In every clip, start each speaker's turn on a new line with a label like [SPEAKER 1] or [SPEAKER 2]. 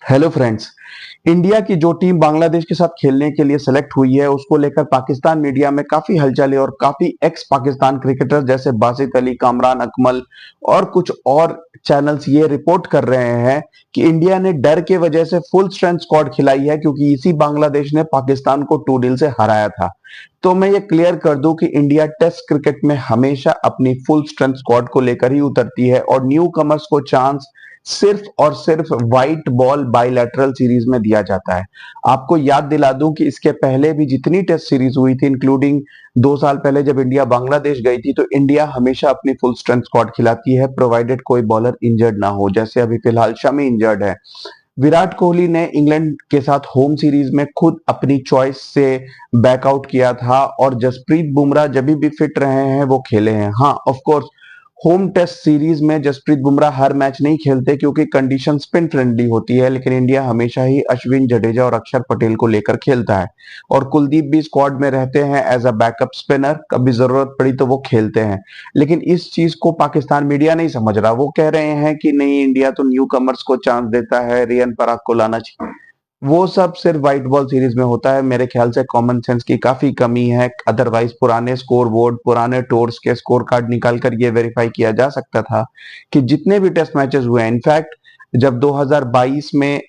[SPEAKER 1] Hello friends. India की जो team Bangladesh के साथ खेलने के लिए सेलेक्ट हुई है उसको लेकर पाकिस्तान मीडिया में काफी हलचल है और काफी एक्स पाकिस्तान क्रिकेटर जैसे बासित अली, कामरान अकमल और कुछ और चैनल्स ये रिपोर्ट कर रहे हैं कि इंडिया ने डर के वजह से फुल स्ट्रेंथ स्क्वाड खिलाई है क्योंकि इसी बांग्लादेश ने पाकिस्तान को 2-0 से हराया था। तो मैं ये क्लियर कर दूं कि इंडिया टेस्ट क्रिकेट में हमेशा अपनी फुल स्ट्रेंथ स्क्वाड को लेकर ही उतरती है और न्यू कमर्स को चांस सिर्फ और सिर्फ व्हाइट बॉल बाइलैटरल सीरीज में दिया जाता है। आपको याद दिला दूं कि इसके पहले भी जितनी टेस्ट सीरीज हुई थी, इंक्लूडिंग 2 साल पहले जब इंडिया बांग्लादेश गई थी, तो इंडिया हमेशा अपनी फुल स्ट्रेंथ स्क्वाड खिलाती है प्रोवाइडेड कोई बॉलर इंजर्ड ना हो। जैसे अभी फिलहाल शमी इंजर्ड है। विराट कोहली ने इंग्लैंड के साथ होम सीरीज में खुद अपनी चॉइस से बैकआउट किया था और जसप्रीत बुमराह जब भी फिट रहे हैं वो खेले हैं। हाँ, of course home test series में जसप्रीत बुमराह हर मैच नहीं खेलते क्योंकि कंडीशन स्पिन फ्रेंडली होती है, लेकिन इंडिया हमेशा ही अश्विन, जडेजा और अक्षर पटेल को लेकर खेलता है और कुलदीप भी स्क्वाड में रहते हैं एज अ बैकअप स्पिनर। कभी जरूरत पड़ी तो वो खेलते हैं। लेकिन इस चीज को पाकिस्तान मीडिया नहीं समझ रहा। वो कह रहे हैं कि नहीं, इंडिया तो न्यू कमर्स को चांस देता है, रियन पराग को लाना चाहिए। वो सब सिर्फ व्हाइट बॉल सीरीज में होता है। मेरे ख्याल से कॉमन सेंस की काफी कमी है। अदरवाइज पुराने स्कोर बोर्ड, पुराने टूर्स के स्कोर कार्ड निकाल कर ये वेरीफाई किया जा सकता था कि जितने भी टेस्ट मैचेस हुए हैं, इनफैक्ट जब 2022 में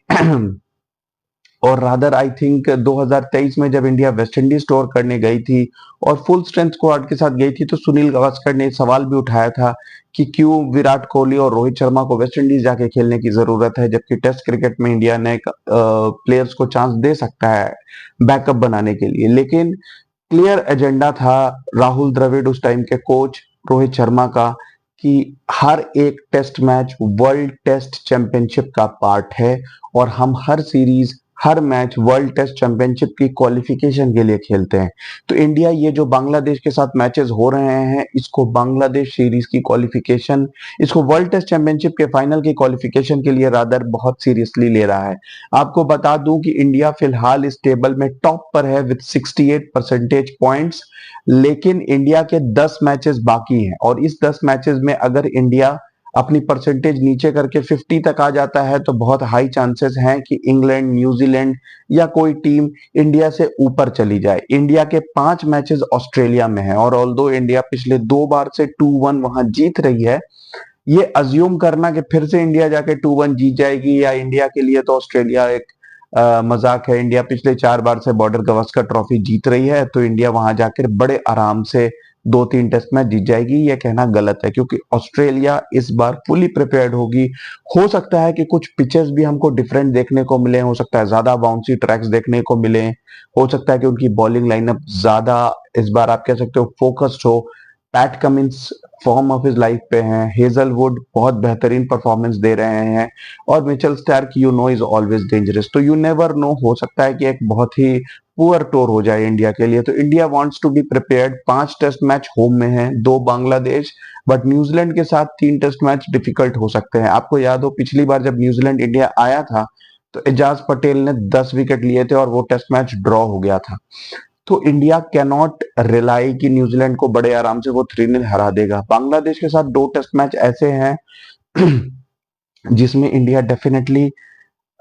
[SPEAKER 1] और रादर आई थिंक 2023 में जब इंडिया वेस्ट इंडीज टूर करने गई थी और फुल स्ट्रेंथ स्क्वाड के साथ गई थी, तो सुनील गावस्कर ने सवाल भी उठाया था कि क्यों विराट कोहली और रोहित शर्मा को वेस्ट इंडीज जाके खेलने की जरूरत है, जबकि टेस्ट क्रिकेट में इंडिया ने प्लेयर्स को चांस दे सकता है बैकअप बनाने के लिए। लेकिन क्लियर एजेंडा था राहुल द्रविड़, उस टाइम के कोच, रोहित शर्मा का, कि हर एक test match world test championship का पार्ट है और हम हर सीरीज, हर मैच वर्ल्ड टेस्ट चैंपियनशिप की क्वालिफिकेशन के लिए खेलते हैं। तो इंडिया ये जो बांग्लादेश के साथ मैचेस हो रहे हैं, इसको बांग्लादेश सीरीज की क्वालिफिकेशन, इसको वर्ल्ड टेस्ट चैंपियनशिप के फाइनल की क्वालिफिकेशन के लिए रादर बहुत सीरियसली ले रहा है। आपको बता दूं कि इंडिया फिलहाल इस टेबल में टॉप पर है विद 68 परसेंटेज पॉइंट्स। लेकिन इंडिया के 10 मैचेस बाकी हैं और इस 10 मैचेस में अगर इंडिया अपनी परसेंटेज नीचे करके 50 तक आ जाता है तो बहुत हाई चांसेस हैं कि इंग्लैंड, न्यूजीलैंड या कोई टीम इंडिया से ऊपर चली जाए। इंडिया के 5 मैचेस ऑस्ट्रेलिया में है और ऑल्दो इंडिया पिछले 2 बार से 2-1 वहां जीत रही है, ये अज्यूम करना कि फिर से इंडिया जाके 2-1 जीत जाएगी, या इंडिया के लिए तो ऑस्ट्रेलिया एक मजाक है। इंडिया पिछले 4 बार से बॉर्डर गवस्कर ट्रॉफी जीत रही है, तो इंडिया वहां जाकर बड़े आराम से 2-3 टेस्ट मैच जीत जाएगी, यह कहना गलत है क्योंकि ऑस्ट्रेलिया इस बार फुली प्रिपेयर्ड होगी। हो सकता है कि कुछ पिचेस भी हमको डिफरेंट देखने को मिले, हो सकता है ज्यादा बाउंसी ट्रैक्स देखने को मिले, हो सकता है कि उनकी बॉलिंग लाइनअप ज्यादा इस बार आप कह सकते हो फोकस्ड हो। PAT Cummins form of his life पे हैं, हेजलवुड बहुत बेहतरीन परफॉर्मेंस दे रहे हैं और Mitchell Starc you know is always dangerous. तो यू नेवर नो, हो सकता है कि एक बहुत ही पुअर टूर हो जाए इंडिया के लिए। तो India wants to be prepared. 5 test match home में हैं, 2 बांग्लादेश, बट न्यूजीलैंड के साथ 3 टेस्ट मैच डिफिकल्ट हो सकते हैं। आपको याद हो पिछली बार जब न्यूजीलैंड इंडिया आया था तो एजाज पटेल ने 10 विकेट लिए थे और वो टेस्ट मैच ड्रॉ हो गया था। तो इंडिया कैनॉट रिलाई कि न्यूजीलैंड को बड़े आराम से वो 3-0 हरा देगा। बांग्लादेश के साथ 2 टेस्ट मैच ऐसे हैं जिसमें इंडिया डेफिनेटली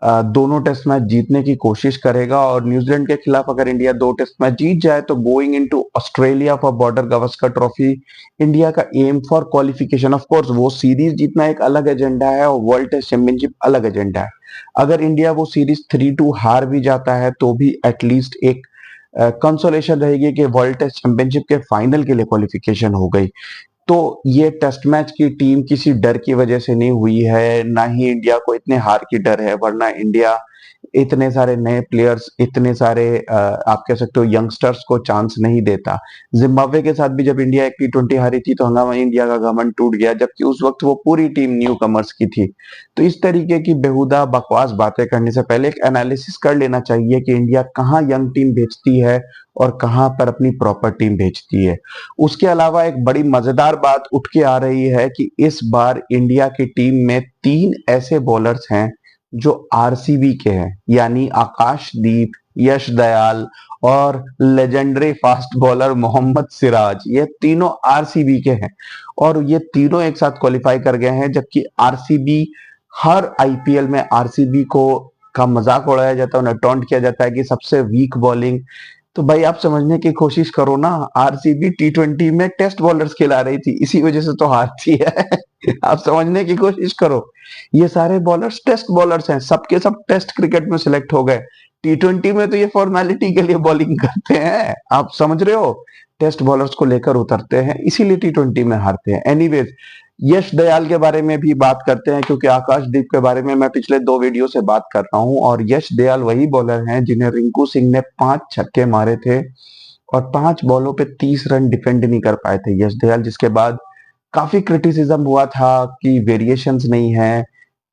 [SPEAKER 1] दोनों टेस्ट मैच जीतने की कोशिश करेगा और न्यूजीलैंड के खिलाफ अगर इंडिया 2 टेस्ट मैच जीत जाए तो going into Australia for Border Gavaskar Trophy, India का aim for qualification. Of course वो सीरीज जीतना एक अलग एजेंडा है और वर्ल्ड टेस्ट चैंपियनशिप अलग एजेंडा है। अगर इंडिया वो सीरीज 3-2 हार भी जाता है तो भी एटलीस्ट एक कंसोलेशन रहेगी कि वर्ल्ड टेस्ट चैंपियनशिप के फाइनल के लिए क्वालिफिकेशन हो गई। तो ये टेस्ट मैच की टीम किसी डर की वजह से नहीं हुई है, ना ही इंडिया को इतने हार की डर है, वरना इंडिया इतने सारे नए प्लेयर्स, इतने सारे आप कह सकते हो यंगस्टर्स को चांस नहीं देता। जिम्बाब्वे के साथ भी जब इंडिया एक T20 हारी थी तो हंगामा, इंडिया का घमंड टूट गया, जबकि उस वक्त वो पूरी टीम न्यू कमर्स की थी। तो इस तरीके की बेहुदा बकवास बातें करने से पहले एक एनालिसिस कर लेना चाहिए कि इंडिया कहाँ यंग टीम भेजती है और कहाँ पर अपनी प्रॉपर टीम भेजती है। उसके अलावा एक बड़ी मजेदार बात उठ के आ रही है कि इस बार इंडिया की टीम में 3 ऐसे बॉलर्स हैं जो आरसीबी के हैं, यानी आकाशदीप, यश दयाल और legendary fast bowler Mohammed Siraj. ये तीनों आरसीबी के हैं और ये तीनों एक साथ क्वालिफाई कर गए हैं, जबकि आरसीबी हर आईपीएल में आरसीबी को का मजाक उड़ाया जाता है, उन्हें टॉन्ट किया जाता है कि सबसे वीक बॉलिंग। तो भाई आप समझने की कोशिश करो ना, आरसीबी टी20 में टेस्ट बॉलर्स खिला रही थी, इसी वजह से तो हारती है। आप समझने की कोशिश करो, ये सारे बॉलर्स टेस्ट बॉलर्स हैं, सबके सब टेस्ट क्रिकेट में सिलेक्ट हो गए। टी20 में तो ये फॉर्मेलिटी के लिए बॉलिंग करते हैं, आप समझ रहे हो, टेस्ट बॉलर्स को लेकर उतरते हैं, इसीलिए टी20 में हारते हैं। एनीवेज, यश दयाल के बारे में भी बात करते हैं, क्योंकि आकाशदीप के बारे में मैं पिछले 2 वीडियो से बात कर रहा हूं, और यश दयाल वही बॉलर हैं जिन्हें रिंकू सिंह ने 5 छक्के मारे थे और 5 बॉलों पे 30 रन डिफेंड नहीं कर पाए थे यश दयाल, जिसके बाद काफी क्रिटिसिज्म हुआ था कि वेरिएशंस नहीं है,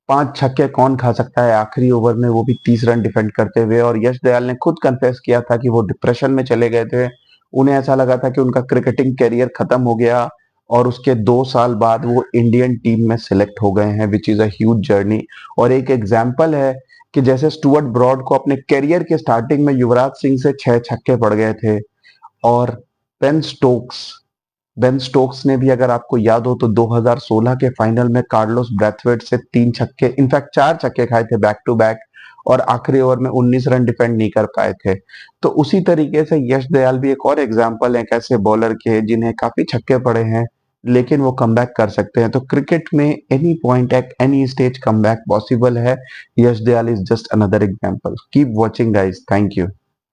[SPEAKER 1] 5 छक्के कौन खा सकता है आखिरी ओवर में, वो भी 30 रन डिफेंड करते हुए। और यश दयाल ने खुद कन्फेस किया था कि वो डिप्रेशन में चले गए थे, उन्हें ऐसा लगा था कि उनका क्रिकेटिंग करियर खत्म हो गया, और उसके 2 साल बाद वो इंडियन टीम में सिलेक्ट हो गए हैं, which is a huge journey. और एक एग्जाम्पल है कि जैसे स्टुअर्ट ब्रॉड को अपने करियर के स्टार्टिंग में युवराज सिंह से 6 छक्के पड़ गए थे, और बेन स्टोक्स बेन स्टोक्स ने भी, अगर आपको याद हो तो 2016 के फाइनल में कार्लोस ब्रैथवेट से 3 छक्के, इनफैक्ट 4 छक्के खाए थे बैक टू बैक, और आखिरी ओवर में 19 रन डिफेंड नहीं कर पाए थे। तो उसी तरीके से यश दयाल भी एक और एग्जाम्पल है एक ऐसे बॉलर के जिन्हें काफी छक्के पड़े हैं, लेकिन वो कमबैक कर सकते हैं। तो क्रिकेट में any point at any stage comeback possible है। Yash Dayal is just another example. Keep watching guys, thank you.